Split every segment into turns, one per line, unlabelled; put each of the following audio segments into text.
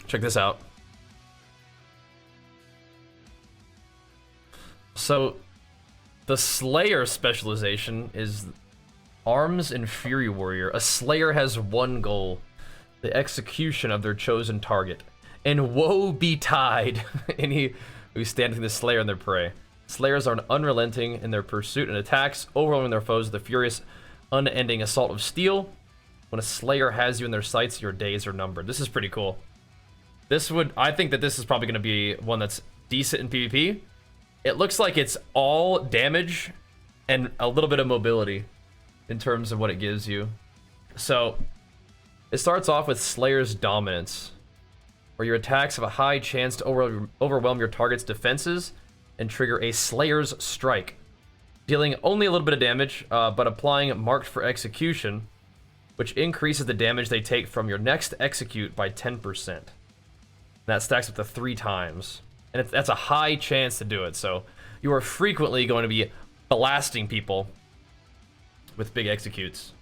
Check this out. So, the Slayer specialization is Arms and Fury Warrior. A Slayer has one goal: the execution of their chosen target. And woe betide any who stand between the Slayer and their prey. Slayers are unrelenting in their pursuit and attacks, overwhelming their foes with a furious, unending assault of steel. When a Slayer has you in their sights, your days are numbered. This is pretty cool. I think that this is probably going to be one that's decent in PvP. It looks like it's all damage and a little bit of mobility in terms of what it gives you. So, it starts off with Slayer's Dominance, where your attacks have a high chance to overwhelm your target's defenses and trigger a Slayer's Strike, dealing only a little bit of damage, but applying Marked for Execution, which increases the damage they take from your next execute by 10%. That stacks up to 3 times. And that's a high chance to do it, so you are frequently going to be blasting people with big executes.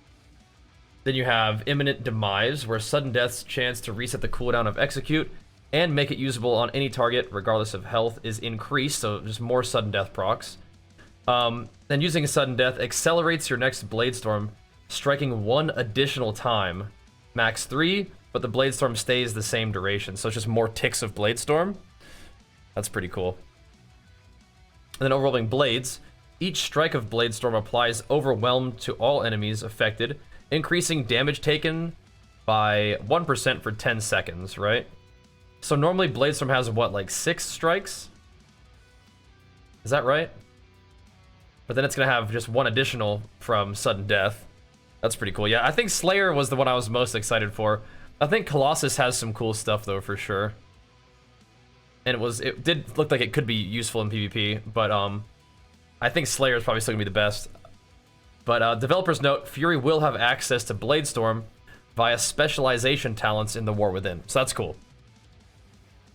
Then you have Imminent Demise, where sudden death's chance to reset the cooldown of execute and make it usable on any target, regardless of health, is increased, so just more sudden death procs. Then using a sudden death accelerates your next Blade Storm, striking 1 additional time, max 3, but the Blade Storm stays the same duration, so it's just more ticks of Blade Storm. That's pretty cool. And then Overwhelming Blades. Each strike of Blade Storm applies Overwhelm to all enemies affected, increasing damage taken by 1% for 10 seconds, right? So normally Blade Storm has, what, like 6 strikes? Is that right? But then it's going to have just 1 additional from Sudden Death. That's pretty cool. Yeah, I think Slayer was the one I was most excited for. I think Colossus has some cool stuff, though, for sure. And it did look like it could be useful in PvP, but I think Slayer is probably still going to be the best. But developers note, Fury will have access to Blade Storm via specialization talents in the War Within. So that's cool.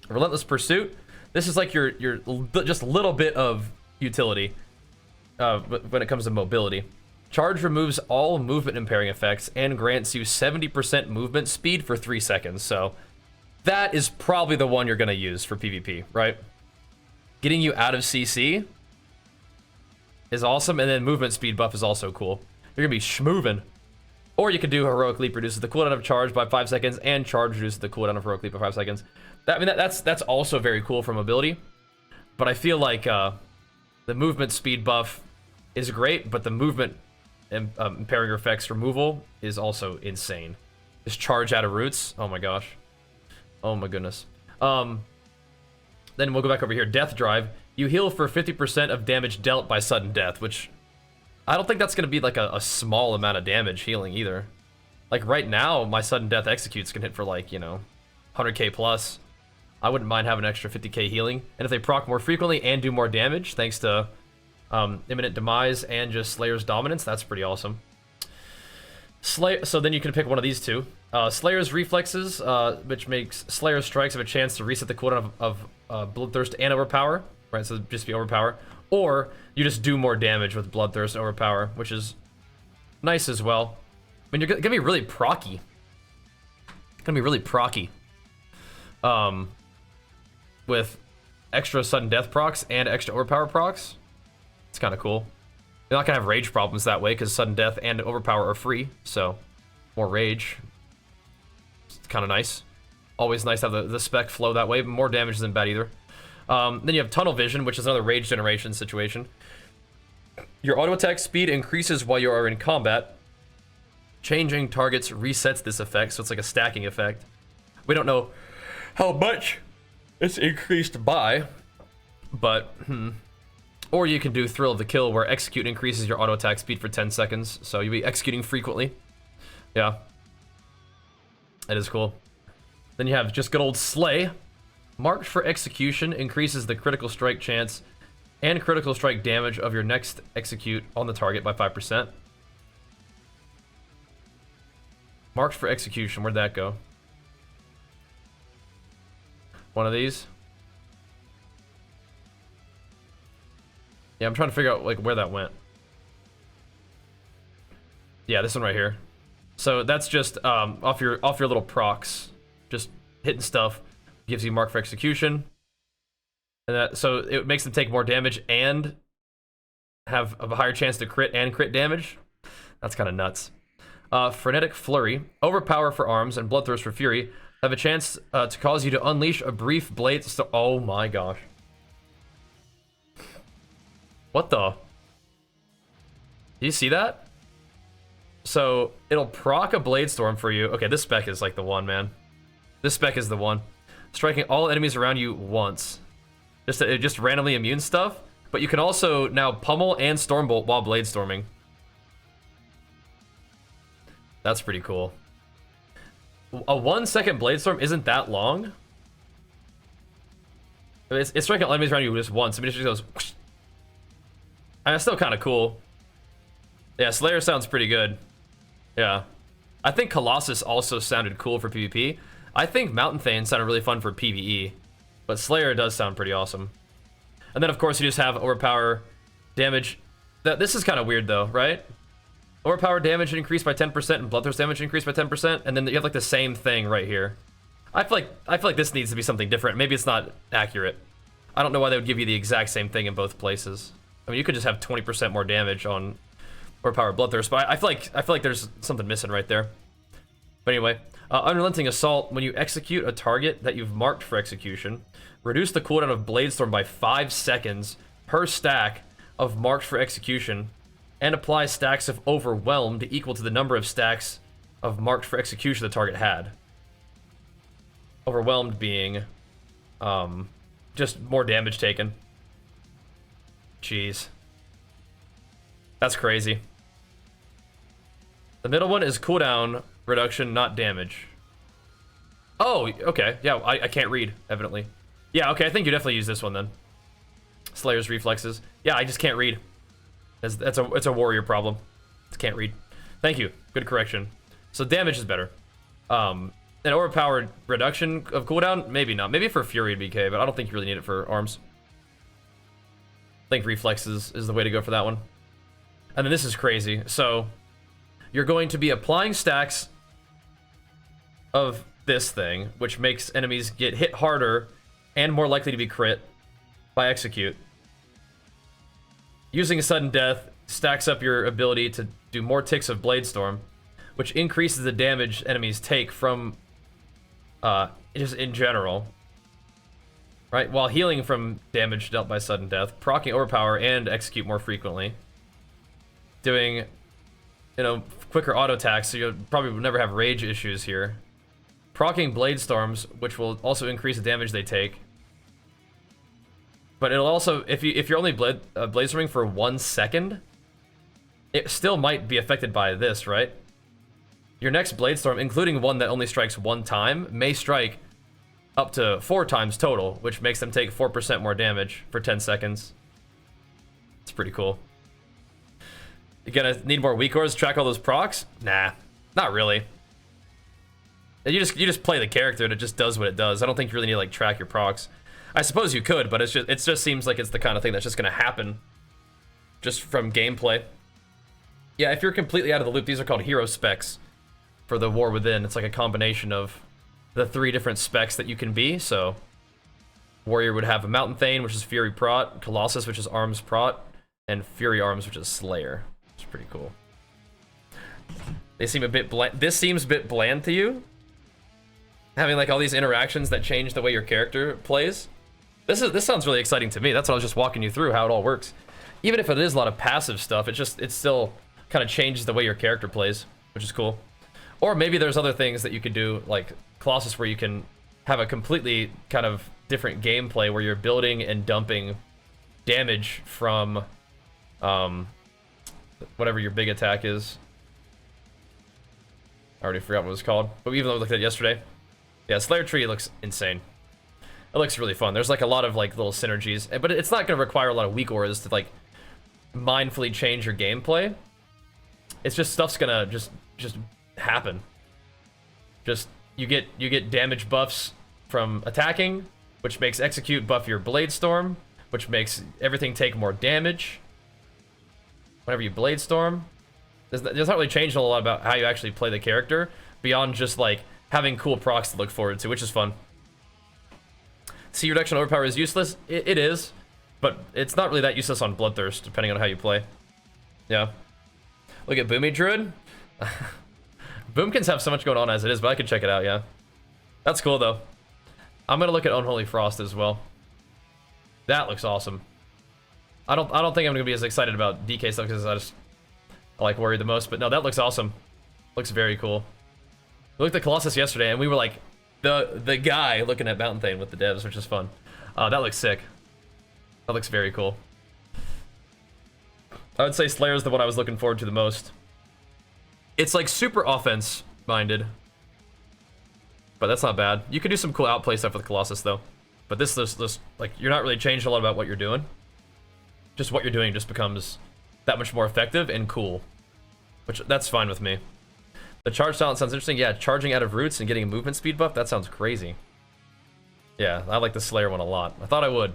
Relentless Pursuit. This is like your just little bit of utility when it comes to mobility. Charge removes all movement impairing effects and grants you 70% movement speed for 3 seconds. So that is probably the one you're going to use for PvP, right? Getting you out of CC is awesome, and then movement speed buff is also cool. You're going to be schmoovin'. Or you could do Heroic Leap, reduces the cooldown of charge by 5 seconds, and charge reduces the cooldown of Heroic Leap by 5 seconds. That's also very cool for mobility. But I feel like the movement speed buff is great, but the movement impairing effects removal is also insane. Just charge out of roots. Oh my gosh. Oh my goodness. Then we'll go back over here. Death Drive. You heal for 50% of damage dealt by sudden death, which I don't think that's going to be like a small amount of damage healing either. Like right now, my sudden death executes can hit for like, 100k plus. I wouldn't mind having an extra 50k healing. And if they proc more frequently and do more damage, thanks to Imminent Demise and just Slayer's Dominance, that's pretty awesome. So then you can pick one of these two. Slayer's Reflexes, which makes Slayer's Strikes have a chance to reset the cooldown of Bloodthirst and Overpower, right? So just be Overpower. Or you just do more damage with Bloodthirst and Overpower, which is nice as well. I mean, you're gonna be really procky. With extra sudden death procs and extra overpower procs. It's kind of cool. You're not gonna have rage problems that way because sudden death and overpower are free, so more rage. It's kind of nice. Always nice to have the spec flow that way, but more damage isn't bad either. Then you have Tunnel Vision, which is another rage generation situation. Your auto attack speed increases while you are in combat. Changing targets resets this effect, so it's like a stacking effect. We don't know how much it's increased by, but or you can do Thrill of the Kill, where execute increases your auto attack speed for 10 seconds, so you'll be executing frequently. Yeah, that is cool. Then you have just good old Slay. Marked for Execution increases the critical strike chance and critical strike damage of your next execute on the target by 5%. Marked for Execution, where'd that go? One of these? Yeah, I'm trying to figure out like where that went. Yeah, this one right here. So that's just off your little procs, just hitting stuff. gives you mark for execution. And so it makes them take more damage and have a higher chance to crit and crit damage. That's kind of nuts. Frenetic Flurry, Overpower for arms, and Bloodthirst for fury have a chance to cause you to unleash a brief blade. Oh my gosh. What the? Do you see that? So it'll proc a Blade Storm for you. Okay, this spec is like the one, man. This spec is the one. Striking all enemies around you once. Just randomly immune stuff. But you can also now pummel and Stormbolt while Blade Storming. That's pretty cool. A 1 second Blade Storm isn't that long. It's striking all enemies around you just once. I mean, it just goes whoosh. And it's still kind of cool. Yeah, Slayer sounds pretty good. Yeah. I think Colossus also sounded cool for PvP. I think Mountain Thane sounded really fun for PvE. But Slayer does sound pretty awesome. And then, of course, you just have Overpower damage. This is kind of weird, though, right? Overpower damage increased by 10% and Bloodthirst damage increased by 10%. And then you have, like, the same thing right here. I feel like this needs to be something different. Maybe it's not accurate. I don't know why they would give you the exact same thing in both places. I mean, you could just have 20% more damage on Overpower Bloodthirst, but I feel like there's something missing right there. But anyway, Unrelenting Assault. When you execute a target that you've marked for execution, reduce the cooldown of Blade Storm by 5 seconds per stack of marked for execution, and apply stacks of Overwhelmed equal to the number of stacks of marked for execution the target had. Overwhelmed being just more damage taken. Jeez. That's crazy. The middle one is cooldown reduction, not damage. Oh, okay. Yeah, I can't read, evidently. Yeah, okay, I think you definitely use this one then. Slayer's Reflexes. Yeah, I just can't read. It's a warrior problem. Just can't read. Thank you. Good correction. So damage is better. An overpowered reduction of cooldown? Maybe not. Maybe for Fury it'd be okay, but I don't think you really need it for arms. I think Reflexes is the way to go for that one. And then this is crazy. So you're going to be applying stacks of this thing, which makes enemies get hit harder and more likely to be crit by execute. Using a sudden death stacks up your ability to do more ticks of Blade Storm, which increases the damage enemies take from just in general. Right, while healing from damage dealt by sudden death, proccing Overpower and execute more frequently. Doing, quicker auto attacks, so you'll probably never have rage issues here. Proccing Blade Storms, which will also increase the damage they take. But it'll also, if you're only Blade Storming for 1 second, it still might be affected by this, right? Your next Blade Storm, including one that only strikes 1 time, may strike up to 4 times total, which makes them take 4% more damage for 10 seconds. It's pretty cool. You gonna need more weak cores to track all those procs? Nah, not really. You just play the character and it just does what it does. I don't think you really need to like track your procs. I suppose you could, but it just seems like it's the kind of thing that's just gonna happen just from gameplay. Yeah, if you're completely out of the loop, these are called hero specs for the War Within. It's like a combination of the 3 different specs that you can be. So Warrior would have a Mountain Thane, which is Fury Prot, Colossus, which is Arms Prot, and Fury Arms, which is Slayer. It's pretty cool. They seem a bit bland. This seems a bit bland to you? Having like all these interactions that change the way your character plays? This sounds really exciting to me. That's what I was just walking you through, how it all works. Even if it is a lot of passive stuff, it still kind of changes the way your character plays, which is cool. Or maybe there's other things that you could do, like Colossus, where you can have a completely kind of different gameplay where you're building and dumping damage from whatever your big attack is. I already forgot what it was called, but even though we looked at it yesterday. Yeah, Slayer Tree looks insane. It looks really fun. There's like a lot of like little synergies, but it's not going to require a lot of weak auras to like mindfully change your gameplay. It's just stuff's gonna just happen. Just you get damage buffs from attacking, which makes execute buff your Blade Storm, which makes everything take more damage whenever you Blade Storm. There's not really changed a lot about how you actually play the character beyond just like having cool procs to look forward to, which is fun. C reduction overpower is useless. It is, but it's not really that useless on Bloodthirst, depending on how you play. Yeah. Look at Boomy Druid. Boomkins have so much going on as it is, but I could check it out, yeah. That's cool, though. I'm gonna look at Unholy Frost as well. That looks awesome. I don't think I'm gonna be as excited about DK stuff because I like worry the most, but no, that looks awesome. Looks very cool. We looked at Colossus yesterday, and we were like the guy looking at Mountain Thane with the devs, which is fun. That looks sick. That looks very cool. I would say Slayer's the one I was looking forward to the most. It's like super offense minded, but that's not bad. You could do some cool outplay stuff with Colossus though. But this like you're not really changing a lot about what you're doing. Just what you're doing just becomes that much more effective and cool, which that's fine with me. The charge talent sounds interesting. Yeah, charging out of roots and getting a movement speed buff, that sounds crazy. Yeah, I like the Slayer one a lot. I thought I would.